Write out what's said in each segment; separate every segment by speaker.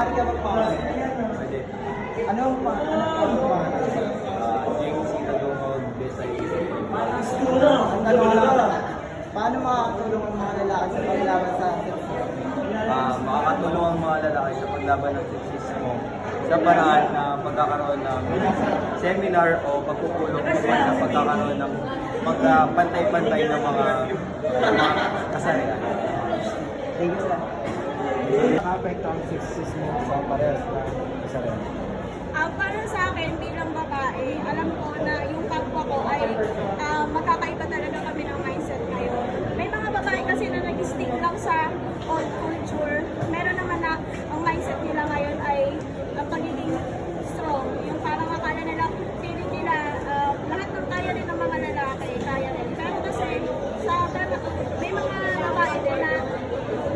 Speaker 1: Ano pa?
Speaker 2: James Itagumog,
Speaker 1: Paano makakatulong ang mga lalaki sa paglaban sa sexismo?
Speaker 2: makakatulong ang mga lalaki sa paglaban ng sexismo sa paraan na pagkakaroon ng seminar o pagpupulong sa pagkakaroon ng pagpantay-pantay ng mga kasarian.
Speaker 1: Thank you, sir.
Speaker 3: Nakapekto ang sexismo sa parehas na kasarian.
Speaker 4: Para sa akin bilang babae, alam ko na yung kapwa ko ay magkakaiba talaga kami ng mindset ngayon. May mga babae kasi na nag-stick lang sa old culture. Meron naman na ang mindset nila ngayon ay pagiging strong. Yung parang akala nila, feeling nila lahat ng kaya din ng mga lalaki, kaya rin. Pero kasi may mga babae din na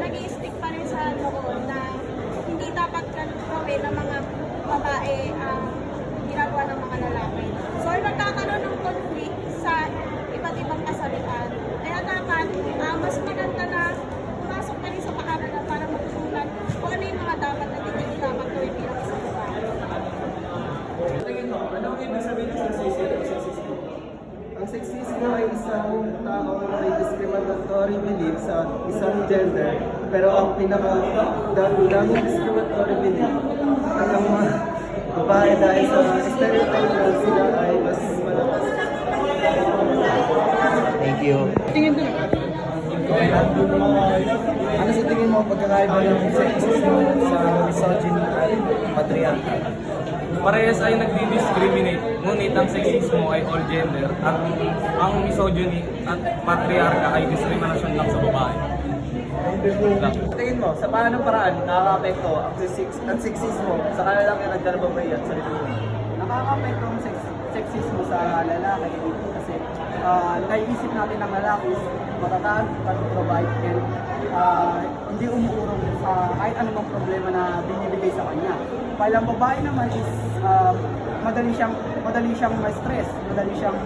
Speaker 4: nag-stick pa rin sa noon na hindi dapat gawin ng mga babae ang ginagawa ng mga lalaki. So, nagkakaroon ng conflict sa iba't ibang kasalitan. Kaya dapat, mas maganda na pumasok na rin sa paaralan para magtutunan kung ano yung mga dapat at hindi dapat gawin bilang isang babae.
Speaker 1: Tingin mo, anong ibig sabihin ng sexismo? Ang sexismo ay isang taong may discriminatory belief sa isang gender, pero ang pinaka-daming discriminatory belief ay ang mga babae dahil sa stereotype na sila ay mas malakas.
Speaker 3: Thank you.
Speaker 1: Ano sa tingin mo pagkakaiba ng sexismo sa misogyny at patriarchy?
Speaker 2: Parehas ay nagdi-discriminate, ngunit ang sexismo ay all gender at ang misogyny at patriarka ay discrimination lang sa babae.
Speaker 1: Tingin mo, sa paanong paraan nakaka-apekto ang sexismo sa kanilang nagdarababay at sa lipunan?
Speaker 5: Nakaka-apekto ang sexismo sa lalaki kasi naiisip natin ang lalaki is matatag, pag-provide, and hindi umuurong sa kahit anumang problema na binibigay sa kanya. While ang babae naman is madali siyang ma-stress, madali siyang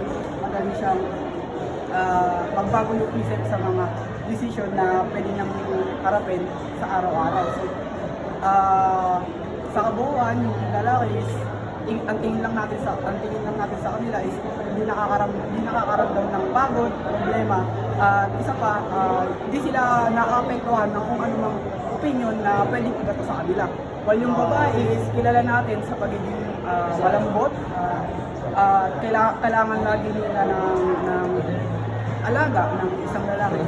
Speaker 5: magbago yung isip sa mga decision na pwede niyang harapin sa araw-araw. So, sa kabuuan, yung lalaki is ang tingin lang natin sa kanila is hindi nakakaramdam ng pagod, problema, at isa pa, hindi sila nakapektuhan ng kung anumang opinion na pwedeng igato sa kanila. While yung babae is kilala natin sa pagiging malambot, kailangan lagi nila ng alaga ng isang lalaki.